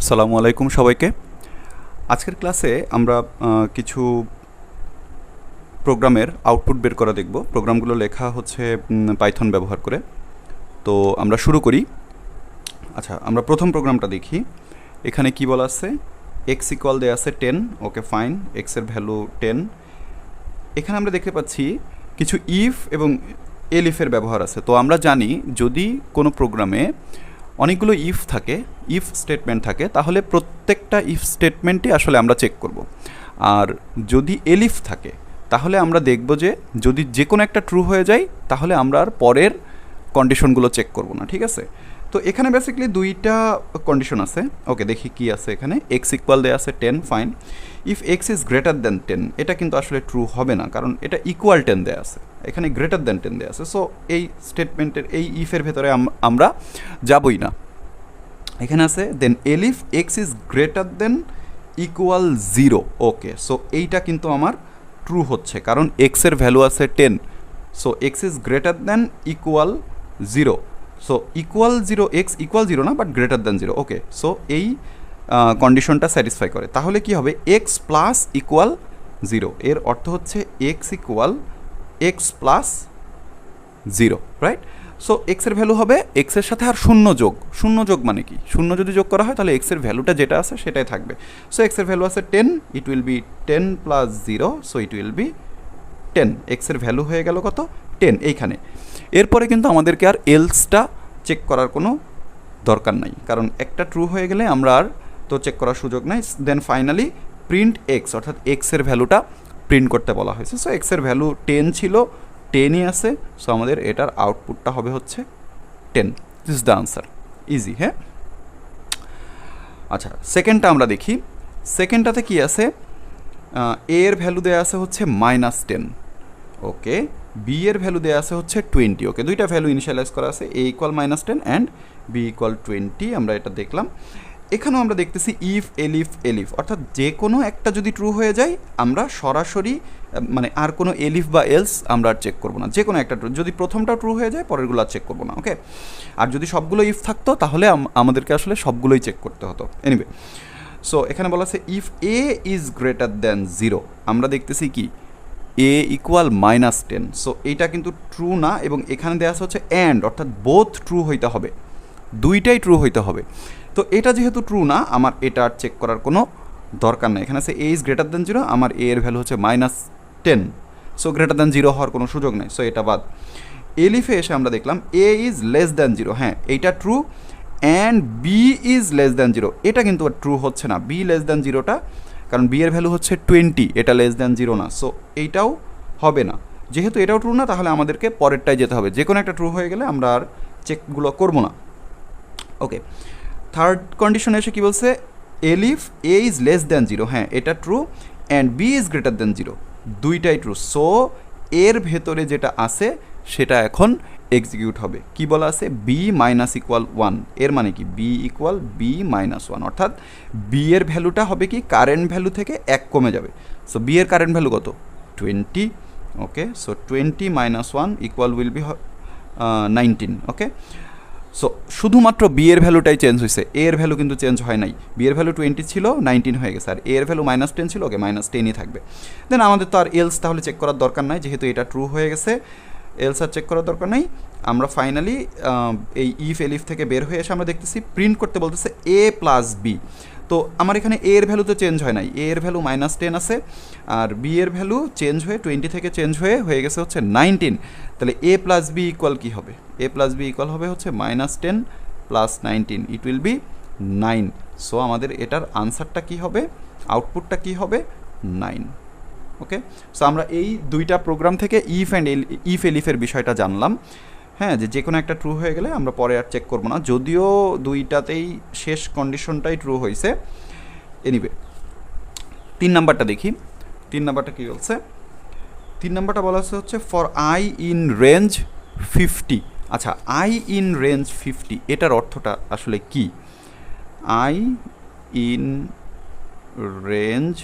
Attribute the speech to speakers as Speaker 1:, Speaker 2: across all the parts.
Speaker 1: আসসালামু আলাইকুম সবাইকে। আজকের ক্লাসে আমরা কিছু প্রোগ্রামের আউটপুট বের করা দেখব। প্রোগ্রামগুলো লেখা হচ্ছে পাইথন ব্যবহার করে। তো আমরা শুরু করি। আচ্ছা, আমরা প্রথম প্রোগ্রামটা দেখি। এখানে কি বলা আছে? এক্স ইকুয়াল দেয়া আছে 10। ওকে, ফাইন। এক্সের ভ্যালু 10। এখানে আমরা দেখতে পাচ্ছি কিছু ইফ এবং এলিফের ব্যবহার আছে। তো আমরা জানি যদি কোনো প্রোগ্রামে অনেকগুলো ইফ থাকে, ইফ স্টেটমেন্ট থাকে, তাহলে প্রত্যেকটা ইফ স্টেটমেন্টই আসলে আমরা চেক করব। আর যদি এলিফ থাকে তাহলে আমরা দেখব যে যদি যে কোনো একটা ট্রু হয়ে যায় তাহলে আমরা আর পরের কন্ডিশনগুলো চেক করব না, ঠিক আছে? তো এখানে বেসিক্যালি দুইটা কন্ডিশন আছে। ওকে, দেখি কি আছে এখানে। এক্স ইকুয়াল দেয়া আছে 10, fine. If x is greater দেন 10, এটা কিন্তু আসলে ট্রু হবে না, কারণ এটা ইকুয়াল 10 দেয়া আছে, এখানে গ্রেটার দেন 10 দেয়া আছে। সো এই স্টেটমেন্টের এই ইফের ভেতরে আমরা যাবই না। এখানে আছে then elif X is greater than equal 0। Okay, so এইটা কিন্তু আমার ট্রু হচ্ছে, কারণ এক্সের ভ্যালু আছে 10। So x is greater than equal 0। So equal 0, x equal 0 না, but greater than 0। Okay, so এই কন্ডিশনটা স্যাটিসফাই করে। তাহলে কি হবে? এক্স প্লাস ইকুয়াল 0, এর অর্থ হচ্ছে x equal x plus 0, right? So এক্সের ভ্যালু হবে এক্সের সাথে আর শূন্য যোগ। শূন্য যোগ মানে কি? শূন্য যদি যোগ করা হয় তাহলে এক্সের ভ্যালুটা যেটা আছে সেটাই থাকবে। সো এক্সের ভ্যালু আছে 10, ইট will B 10 plus 0, so it will B 10। এক্সের ভ্যালু হয়ে গেল কত? 10 এইখানে। এরপরে কিন্তু আমাদেরকে আর এলসটা চেক করার কোনো দরকার নাই, কারণ একটা ট্রু হয়ে গেলে আমরা আর তো চেক করার সুযোগ নাই। দেন ফাইনালি প্রিন্ট এক্স, অর্থাৎ এক্সের ভ্যালুটা প্রিন্ট করতে বলা হয়েছে। সো এক্সের ভ্যালু 10 ছিল, 10ই আছে। সো আমাদের এটার আউটপুটটা হবে হচ্ছে 10। This is the answer. Easy, হ্যাঁ? আচ্ছা, সেকেন্ডটা আমরা দেখি। সেকেন্ডটাতে কি আছে? এ এর ভ্যালু দেওয়া আছে হচ্ছে -10। ওকে, বি এর ভ্যালু দেওয়া আছে হচ্ছে 20। ওকে, দুইটা ভ্যালু ইনিশিয়ালাইজ করা আছে, এ ইকুয়াল -10 অ্যান্ড বি ইকুয়াল 20। আমরা এটা দেখলাম। এখানেও আমরা দেখতেছি ইফ এলিফ এলিফ, অর্থাৎ যে কোনো একটা যদি ট্রু হয়ে যায় আমরা সরাসরি মানে আর কোনো এলিফ বা এলস আমরা আর চেক করবো না। যে কোনো একটা ট্রু, যদি প্রথমটা ট্রু হয়ে যায় পরেরগুলো আর চেক করবো না। ওকে, আর যদি সবগুলো ইফ থাকতো তাহলে আমাদেরকে আসলে সবগুলোই চেক করতে হতো। এনিওয়ে, সো এখানে বলা আছে if A is greater than 0, আমরা দেখতেছি কি এ ইকুয়াল -10। সো এইটা কিন্তু ট্রু না, এবং এখানে দেওয়া আছে হচ্ছে অ্যান্ড, অর্থাৎ বোথ ট্রু হইতে হবে, দুইটাই ট্রু হইতে হবে। তো এটা যেহেতু ট্রু না, আমার এটা আর চেক করার কোনো দরকার নেই। এখানে আছে এ ইজ গ্রেটার দেন 0, আমার এ এর ভ্যালু হচ্ছে -10। সো গ্রেটার দেন 0 হওয়ার কোনো সুযোগ নেই, সো এটা বাদ। এলিফে এসে আমরা দেখলাম এ ইজ লেস দেন 0, হ্যাঁ এইটা true. And B is less than 0, এটা কিন্তু ট্রু হচ্ছে না, বি লেস দেন 0টা, কারণ বি এর ভ্যালু হচ্ছে 20, এটা লেস দেন 0 না। সো এইটাও হবে না। যেহেতু এটাও ট্রু না, তাহলে আমাদেরকে পরেরটাই যেতে হবে। যে কোনো একটা ট্রু হয়ে গেলে আমরা আর চেকগুলো করবো না। ওকে, থার্ড কন্ডিশনে এসে কী বলছে? এলিফ এ ইজ লেস দেন 0, হ্যাঁ এটা true. And B is greater than 0, দুইটাই ট্রু। সো এর ভেতরে যেটা আছে সেটা এখন এক্সিকিউট হবে। কি বলা আছে? বি মাইনাস ইকুয়াল 1, এর মানে কি বি ইকুয়াল বি মাইনাস 1, অর্থাৎ বি এর ভ্যালুটা হবে কি কারেন্ট ভ্যালু থেকে 1 কমে যাবে। সো বি এর কারেন্ট ভ্যালু কত? 20। Okay, so 20 minus 1 equal will be 19। Okay, so শুধুমাত্র বি এর ভ্যালুটাই চেঞ্জ হয়েছে, এ এর ভ্যালু কিন্তু চেঞ্জ হয় নাই। বি এর ভ্যালু 20 ছিল, 19 হয়ে গেছে, আর এ এর ভ্যালু -10 ছিল। ওকে, -10ই থাকবে। দেন আমাদের তো আর এলস তাহলে চেক করার দরকার নাই, যেহেতু এটা ট্রু হয়ে গেছে, এলস আর চেক করার দরকার নাই। আমরা ফাইনালি এই ইফ এলিফ থেকে বের হয়ে এসে আমরা দেখতেছি প্রিন্ট করতে বলতেছে এ প্লাস বি। তো আমার এখানে এ এর ভ্যালু তো চেঞ্জ হয় নাই, এ এর ভ্যালু -10 আছে, আর বি এর ভ্যালু চেঞ্জ হয়ে 20 থেকে চেঞ্জ হয়ে গেছে হচ্ছে 19। তাহলে এ প্লাস বি ইকুয়াল কী হবে? এ প্লাস বি ইকুয়াল হবে হচ্ছে -10 plus 19, it will B 9। So আমাদের এটার আনসারটা কী হবে? আউটপুটটা কী হবে? 9। ওকে, সো আমরা এই দুইটা প্রোগ্রাম থেকে ইফ এলিফের বিষয়টা জানলাম। হ্যাঁ, যে কোনো একটা ট্রু হয়ে গেলে আমরা পরে আর চেক করবো না, যদিও দুইটাতেই শেষ কন্ডিশনটাই ট্রু হয়েছে। এনিওয়ে, 3 নাম্বারটা দেখি। 3 নাম্বারটা কী বলছে? 3 নাম্বারটা বলা হচ্ছে ফর আই ইন রেঞ্জ 50। আচ্ছা, আই ইন রেঞ্জ 50 এটার অর্থটা আসলে কি? I in range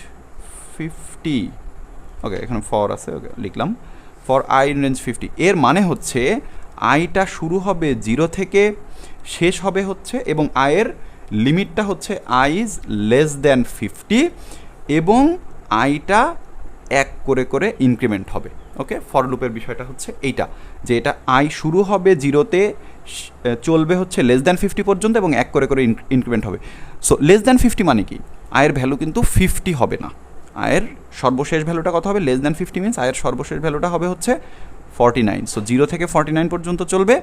Speaker 1: 50। ওকে, এখানে ফর আছে, ওকে লিখলাম ফর আই ইন রেঞ্জ 50। এর মানে হচ্ছে আইটা শুরু হবে 0 থেকে, শেষ হবে হচ্ছে, এবং আয়ের লিমিটটা হচ্ছে আই ইজ লেস দ্যান 50 এবং আইটা এক করে করে ইনক্রিমেন্ট হবে। ওকে, ফর লুপের বিষয়টা হচ্ছে এইটা, যে এটা আই শুরু হবে 0-তে, চলবে হচ্ছে লেস দ্যান 50 পর্যন্ত এবং এক করে করে ইনক্রিমেন্ট হবে। সো লেস দ্যান 50 মানে কি, আয়ের ভ্যালু কিন্তু 50 হবে না, আয়ের সর্বশেষ ভ্যালুটা কত হবে, লেস দ্যান 50 মিনস আয়ের সর্বশেষ ভ্যালুটা হবে হচ্ছে 49। সো 0 থেকে 49 পর্যন্ত চলবে,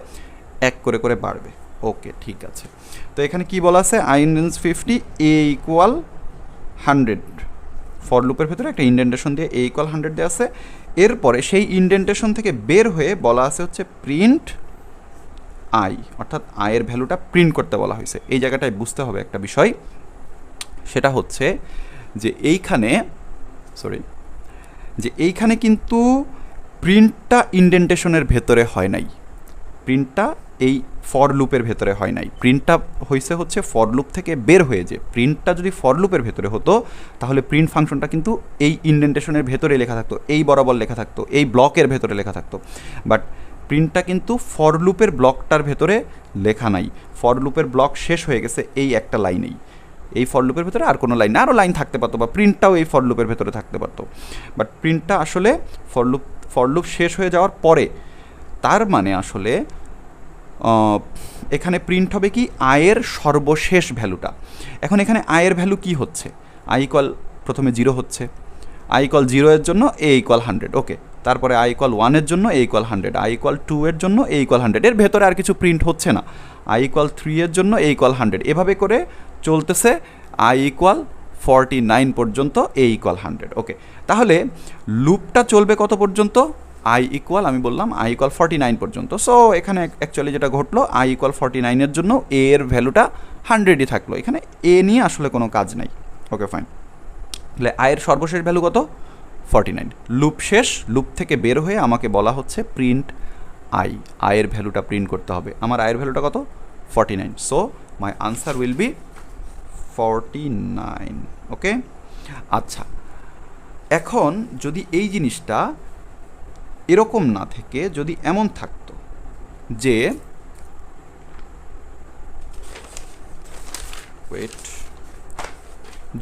Speaker 1: এক করে করে বাড়বে। ওকে, ঠিক আছে। তো এখানে কি বলা আছে, I in range 50 A equal 100, for লুপের ভেতরে একটা ইন্ডেন্টেশন দিয়ে এ ইকুয়াল 100 দেওয়া আছে। এরপরে সেই ইন্ডেন্টেশন থেকে বের হয়ে বলা আছে হচ্ছে প্রিন্ট আই, অর্থাৎ আয়ের ভ্যালুটা প্রিন্ট করতে বলা হয়েছে। এই জায়গাটায় বুঝতে হবে একটা বিষয়, সেটা হচ্ছে যে এইখানে কিন্তু প্রিন্টটা ইন্ডেন্টেশনের ভেতরে হয় নাই, প্রিন্টটা এই ফর লুপের ভেতরে হয় নাই, প্রিন্টটা হয়েছে হচ্ছে ফর লুপ থেকে বের হয়ে। যে প্রিন্টটা যদি ফর লুপের ভেতরে হতো তাহলে প্রিন্ট ফাংশনটা কিন্তু এই ইন্ডেন্টেশনের ভেতরে লেখা থাকতো, এই বরাবর লেখা থাকতো, এই ব্লকের ভেতরে লেখা থাকতো। বাট প্রিন্টটা কিন্তু ফর লুপের ব্লকটার ভেতরে লেখা নাই, ফর লুপের ব্লক শেষ হয়ে গেছে এই একটা লাইনেই, এই ফর লুপের ভেতরে আর কোনো লাইন না, আরও লাইন থাকতে পারতো, বা প্রিন্টটাও এই ফর লুপের ভেতরে থাকতে পারতো। বাট প্রিন্টটা আসলে ফর লুপ শেষ হয়ে যাওয়ার পরে, তার মানে আসলে এখানে প্রিন্ট হবে কি আয়ের সর্বশেষ ভ্যালুটা। এখন এখানে আয়ের ভ্যালু কি হচ্ছে, আই ইকুয়াল প্রথমে 0 হচ্ছে, আই ইকুয়াল 0 এর জন্য এ ইকুয়াল 100, ওকে। তারপরে আই ইকুয়াল 1 এর জন্য এ ইকুয়াল 100, আই ইকুয়াল 2 এর জন্য এ ইকুয়াল 100, এর ভেতরে আর কিছু প্রিন্ট হচ্ছে না। আই ইকুয়াল 3 এর জন্য এ ইকুয়াল 100, এভাবে করে চলতেছে আই ইকুয়াল 49 পর্যন্ত, এ ইকুয়াল 100। ওকে, তাহলে লুপটা চলবে কত পর্যন্ত, আই ইকুয়াল, আমি বললাম আই ইকুয়াল 49 পর্যন্ত। সো এখানে অ্যাকচুয়ালি যেটা ঘটলো, আই ইকুয়াল 49 এর জন্য এ এর ভ্যালুটা 100ই থাকলো, এখানে এ নিয়ে আসলে কোনো কাজ নাই। ওকে, ফাইন। তাহলে আয়ের সর্বশেষ ভ্যালু কত, 49। লুপ শেষ, লুপ থেকে বের হয়ে আমাকে বলা হচ্ছে প্রিন্ট আই, আয়ের ভ্যালুটা প্রিন্ট করতে হবে। আমার আয়ের ভ্যালুটা কত, 49। So my answer will be 49। ওকে, আচ্ছা। এখন যদি এই জিনিসটা এরকম না থেকে যদি এমন থাকতো যে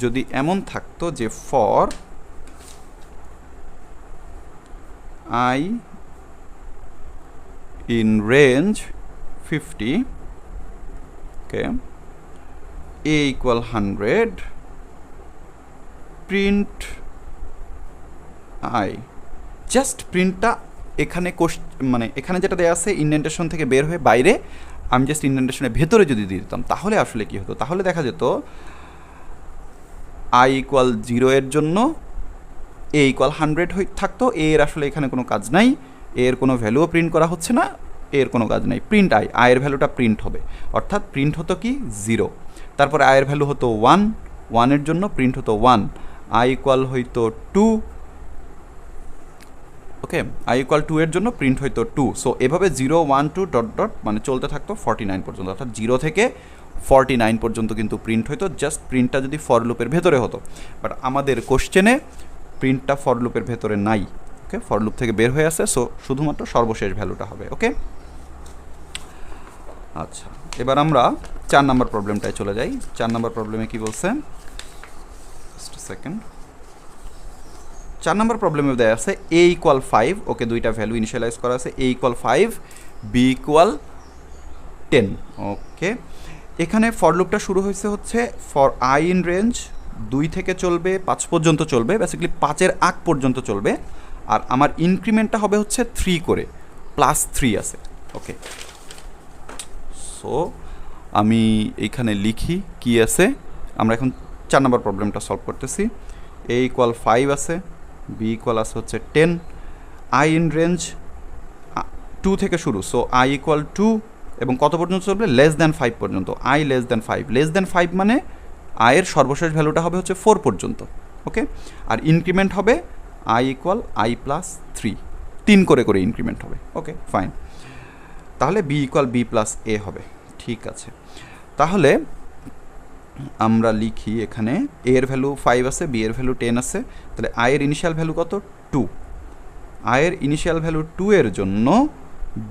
Speaker 1: যদি এমন থাকতো যে for I in range 50, okay, A equal 100, print I, just প্রিন্টটা এখানে মানে এখানে যেটা দেওয়া আছে ইন্ডেন্টেশন থেকে বের হয়ে বাইরে, আমি জাস্ট ইন্ডেন্টেশনের ভেতরে যদি দিয়ে দিতাম তাহলে আসলে কী হতো, তাহলে দেখা যেত আই ইকুয়াল 0 এর জন্য এ ইকুয়াল 100 থাকতো, এর আসলে এখানে কোনো কাজ নাই, এর কোনো ভ্যালুও প্রিন্ট করা হচ্ছে না, এর কোনো কাজ নাই, প্রিন্ট আই, আয়ের ভ্যালুটা প্রিন্ট হবে, অর্থাৎ প্রিন্ট হতো কি 0, তারপরে আয়ের ভ্যালু হতো 1, 1 এর জন্য প্রিন্ট হতো 1, আই ইকুয়াল হইতো 2, ওকে, আই ইকুয়াল 2 এর জন্য প্রিন্ট হইতো 2। সো এভাবে 0, 1, 2 ডট ডট মানে চলতে থাকতো 49 পর্যন্ত, অর্থাৎ 0 থেকে 49 পর্যন্ত কিন্তু প্রিন্ট হইতো, জাস্ট প্রিন্টটা যদি ফর লুপের ভেতরে হতো। বাট আমাদের কোশ্চেনে প্রিন্টটা ফর লুপের ভেতরে নাই, ওকে, ফর লুপ থেকে বের হয়ে আসে, সো শুধুমাত্র সর্বশেষ ভ্যালুটা হবে। ওকে, আচ্ছা, এবার আমরা 4 নম্বর প্রবলেমটায় চলে যাই। 4 নম্বর প্রবলেমে কি বলছে, জাস্ট সেকেন্ড। 4 নম্বর প্রবলেমে দেওয়া আছে এ ইকুয়াল 5, ওকে, দুইটা ভ্যালু ইনিশিয়ালাইজ করা আছে, এ ইকুয়াল 5, বি ইকুয়াল 10। ওকে, এখানে ফর লুপটা শুরু হয়েছে হচ্ছে ফর আই ইন রেঞ্জ 2 থেকে চলবে 5 পর্যন্ত চলবে, বেসিক্যালি 5-এর আগ পর্যন্ত চলবে, আর আমার ইনক্রিমেন্টটা হবে হচ্ছে 3 করে, +3 আছে। ওকে, সো আমি এইখানে লিখি কি আছে, আমরা এখন 4 নম্বর প্রবলেমটা সলভ করতেছি। এ ইকুয়াল 5 আছে, বি ইকুয়াল আছে হচ্ছে 10, আই ইন রেঞ্জ 2 থেকে শুরু, সো আই ইকুয়াল 2 এবং কত পর্যন্ত চলবে, লেস দ্যান 5 পর্যন্ত, I less than 5, less than 5 মানে আয়ের সর্বশেষ ভ্যালুটা হবে হচ্ছে 4 পর্যন্ত। ওকে, আর ইনক্রিমেন্ট হবে আই ইকুয়াল আই প্লাস 3, 3 করে করে ইনক্রিমেন্ট হবে। ওকে, ফাইন। তাহলে বি ইকুয়াল বি প্লাস এ হবে। ঠিক আছে, তাহলে আমরা লিখি এখানে এ এর ভ্যালু 5 আছে, বি এর ভ্যালু 10 আছে, তাহলে আয়ের ইনিশিয়াল ভ্যালু কত, 2। আয়ের ইনিশিয়াল ভ্যালু 2 এর জন্য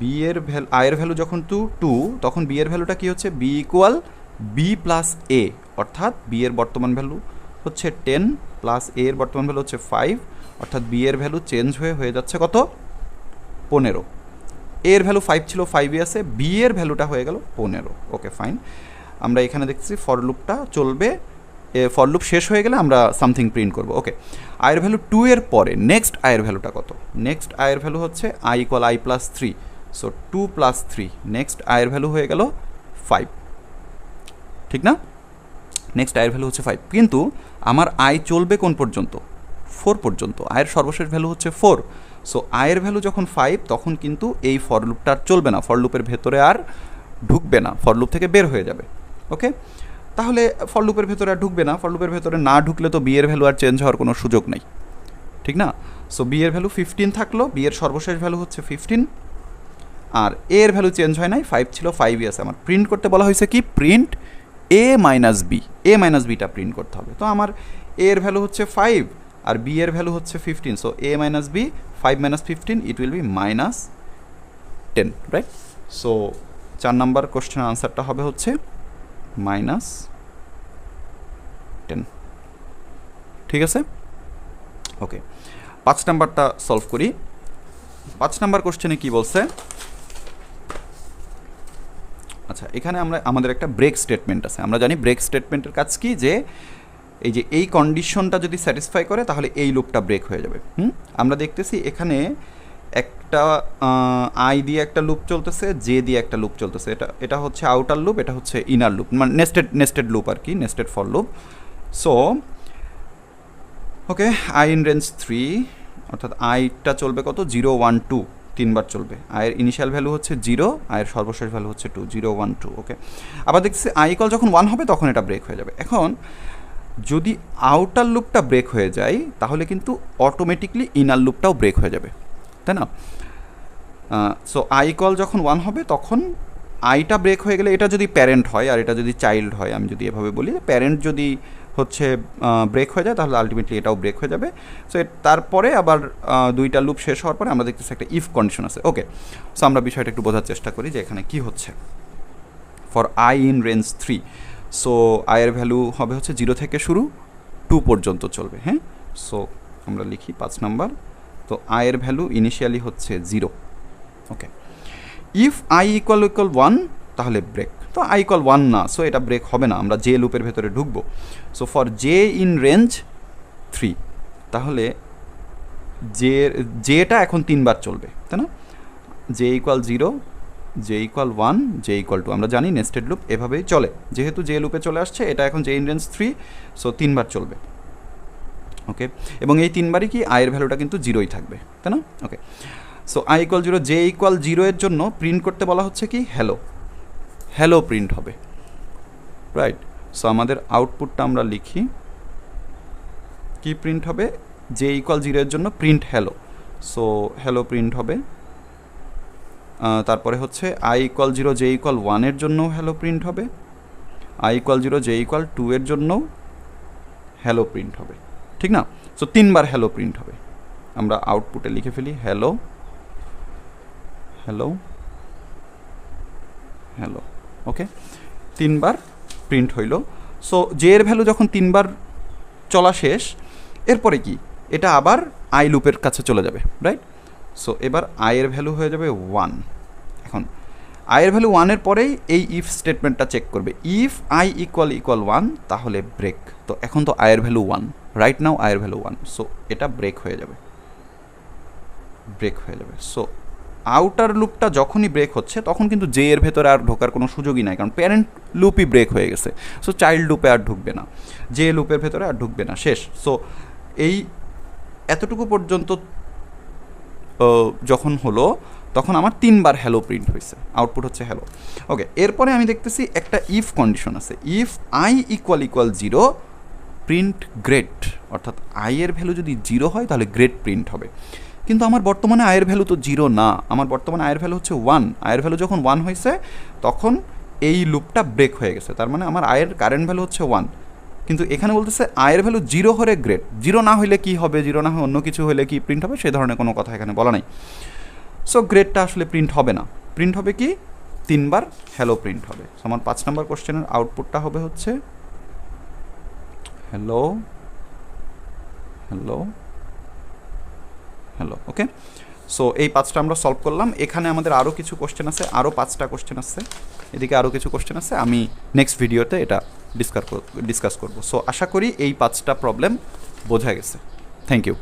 Speaker 1: বি এর ভ্যালু, আয়ের ভ্যালু যখন 2 তখন বি এর ভ্যালুটা কি হচ্ছে, বি ইকুয়াল বি প্লাস এ, অর্থাৎ বি এর বর্তমান ভ্যালু হচ্ছে 10 প্লাস এ এর বর্তমান ভ্যালু হচ্ছে 5, অর্থাৎ বি এর ভ্যালু চেঞ্জ হয়ে যাচ্ছে কত? 15। এর ভ্যালু 5 ছিল, 5ই আছে, বি এর ভ্যালুটা হয়ে গেল 15। Okay fine. আমরা এখানে দেখছি ফর লুপটা চলবে, ফর লুপ শেষ হয়ে গেলে আমরা সামথিং প্রিন্ট করব। ওকে, আয়ের ভ্যালু 2 এর পরে নেক্সট আয়ের ভ্যালুটা কত? নেক্সট আয়ের ভ্যালু হচ্ছে I equal I plus 3, so 2 plus 3, next আয়ের ভ্যালু হয়ে গেল 5, ঠিক না? নেক্সট আয়ের ভ্যালু হচ্ছে 5, কিন্তু আমার আয় চলবে কোন পর্যন্ত? 4 পর্যন্ত। আয়ের সর্বশেষ ভ্যালু হচ্ছে 4, সো আয়ের ভ্যালু যখন 5 তখন কিন্তু এই ফর লুপটা আর চলবে না, ফর লুপের ভেতরে আর ঢুকবে না, ফর লুপ থেকে বের হয়ে যাবে। ওকে, তাহলে ফর লুপের ভেতরে আর ঢুকবে না, ফর লুপের ভেতরে না ঢুকলে তো বি এর ভ্যালু আর চেঞ্জ হওয়ার কোনো সুযোগ নেই, ঠিক না? সো বি এর ভ্যালু 15 থাকলো, বি এর সর্বশেষ ভ্যালু হচ্ছে 15, আর এ এর ভ্যালু চেঞ্জ হয় নাই, 5 ছিল, 5ই আছে। আমার প্রিন্ট করতে বলা হয়েছে কি? প্রিন্ট এ মাইনাস বি, এ মাইনাস বিটা প্রিন্ট করতে হবে। তো আমার এ এর ভ্যালু হচ্ছে 5 আর বি এর ভ্যালু হচ্ছে 15, so A minus B, 5 minus 15, it will be minus 10, right? So 4 number কোশ্চেনের আনসারটা হবে হচ্ছে মাইনাস 10, ঠিক আছে? ওকে, 5 নাম্বারটা সলভ করি। 5 নাম্বার কোশ্চেনে কি বলছে? আচ্ছা, এখানে আমাদের একটা ব্রেক স্টেটমেন্ট আছে। আমরা জানি ব্রেক স্টেটমেন্টের কাজ কি, যে এই যে এই কন্ডিশনটা যদি স্যাটিসফাই করে তাহলে এই লুপটা ব্রেক হয়ে যাবে। আমরা দেখতেছি এখানে একটা আই দিয়ে একটা লুপ চলতেছে, জে দিয়ে একটা লুপ চলতেছে। এটা হচ্ছে আউটার লুপ, এটা হচ্ছে ইনার লুপ, মানে নেস্টেড লুপ আর কি, nested for loop. So okay, I in range 3, অর্থাৎ আইটা চলবে কত? 0 1 2, 3বার চলবে। আয়ের ইনিশিয়াল ভ্যালু হচ্ছে 0, আয়ের সর্বশেষ ভ্যালু হচ্ছে 2, 0 1 2। ওকে, আবার দেখছি আই ইকুয়াল যখন 1 হবে তখন এটা ব্রেক হয়ে যাবে। এখন যদি আউটার লুপটা ব্রেক হয়ে যায় তাহলে কিন্তু অটোমেটিকলি ইনার লুপটাও ব্রেক হয়ে যাবে, তাই না? সো আই ইকুয়াল যখন 1 হবে তখন আইটা ব্রেক হয়ে গেলে, এটা যদি প্যারেন্ট হয় আর এটা যদি চাইল্ড হয়, আমি যদি এভাবে বলি, প্যারেন্ট যদি হচ্ছে ব্রেক হয়ে যায় তাহলে আলটিমেটলি এটাও ব্রেক হয়ে যাবে। সো তারপরে আবার দুইটা লুপ শেষ হওয়ার পরে আমরা দেখতেছি একটা ইফ কন্ডিশন আছে। ওকে, সো আমরা বিষয়টা একটু বোঝার চেষ্টা করি যে এখানে কি হচ্ছে। For I in range 3, so আয়ের ভ্যালু হবে হচ্ছে 0 থেকে শুরু, 2 পর্যন্ত চলবে। হ্যাঁ, সো আমরা লিখি 5 নাম্বার। তো আয়ের ভ্যালু ইনিশিয়ালি হচ্ছে 0। ওকে, ইফ আই ইকুয়াল 1 তাহলে ব্রেক। তো আই ইকুয়াল 1 না, সো এটা ব্রেক হবে না, আমরা জে লুপের ভেতরে ঢুকবো। So for J in range 3, তাহলে জেটা এখন 3বার চলবে, তাই না? J equal 0, J equal 1, J equal 2, আমরা জানি নেস্টেড লুপ এভাবেই চলে। যেহেতু জে লুপে চলে আসছে, এটা এখন জে ইন রেঞ্জ 3, সো 3বার চলবে। ওকে, এবং এই 3বারই কি আয়ের ভ্যালুটা কিন্তু 0ই থাকবে, তাই না? Okay, so I equal 0, J equal 0 এর জন্য প্রিন্ট করতে বলা হচ্ছে কি? হ্যালো, হ্যালো প্রিন্ট হবে, রাইট? সো আমাদের আউটপুটটা আমরা লিখি, কি প্রিন্ট হবে? জে ইকুয়াল 0 এর জন্য print hello, so hello print হবে। তারপরে হচ্ছে আই ইকুয়াল 0, জে ইকুয়াল 1 এর জন্যও হ্যালো প্রিন্ট হবে, আই ইকুয়াল 0, জে ইকুয়াল 2 এর জন্যও হ্যালো প্রিন্ট হবে, ঠিক না? সো 3বার হ্যালো প্রিন্ট হবে। আমরা আউটপুটে লিখে ফেলি হ্যালো, হ্যালো, হ্যালো। ওকে, 3বার প্রিন্ট হইল। সো জে এর ভ্যালু যখন 3বার চলা শেষ, এরপরে কি? এটা আবার আই লুপের কাছে চলে যাবে, রাইট? সো এবার আয়ের ভ্যালু হয়ে যাবে 1। এখন আয়ের ভ্যালু 1-এর পরেই এই ইফ স্টেটমেন্টটা চেক করবে, ইফ আই ইকুয়াল 1 তাহলে ব্রেক। তো এখন তো আয়ের ভ্যালু 1, রাইট নাও আয়ের ভ্যালু 1, সো এটা ব্রেক হয়ে যাবে, ব্রেক হয়ে যাবে। সো আউটার লুপটা যখনই ব্রেক হচ্ছে তখন কিন্তু জে এর ভেতরে আর ঢোকার কোনো সুযোগই নাই, কারণ প্যারেন্ট লুপই ব্রেক হয়ে গেছে। সো চাইল্ড লুপে আর ঢুকবে না, জে লুপের ভেতরে আর ঢুকবে না, শেষ। সো এই এতটুকু পর্যন্ত যখন হলো তখন আমার 3বার হ্যালো প্রিন্ট হয়েছে, আউটপুট হচ্ছে হ্যালো। ওকে, এরপরে আমি দেখতেছি একটা ইফ কন্ডিশন আছে, if I equal 0 print grade, অর্থাৎ আই এর ভ্যালু যদি 0 হয় তাহলে গ্রেড প্রিন্ট হবে। কিন্তু আমার বর্তমানে আয়ের ভ্যালু তো 0 না, আমার বর্তমানে আয়ের ভ্যালু হচ্ছে 1। আয়ের ভ্যালু যখন 1 হয়েছে তখন এই লুপটা ব্রেক হয়ে গেছে, তার মানে আমার আয়ের কারেন্ট ভ্যালু হচ্ছে 1। কিন্তু এখানে বলতেছে আয়ের ভ্যালু 0 হলে গ্রেড, 0 না হলে কি হবে, 0 না হয়ে অন্য কিছু হলে কি প্রিন্ট হবে, সে ধরনের কোনো কথা এখানে বলা নাই। সো গ্রেডটা আসলে প্রিন্ট হবে না, প্রিন্ট হবে কি? 3বার হ্যালো প্রিন্ট হবে। সো আমার 5 নাম্বার কোশ্চেনের আউটপুটটা হবে হচ্ছে হ্যালো হ্যালো হ্যালো। ওকে, সো এই 5টা আমরা সলভ করলাম। এখানে আমাদের আরও কিছু কোশ্চেন আছে, আরও 5টা কোশ্চেন আছে, এদিকে আরও কিছু কোশ্চেন আছে, আমি নেক্সট ভিডিওতে এটা ডিসকাস করব। সো আশা করি এই 5টা প্রবলেম বোঝা গেছে। Thank you.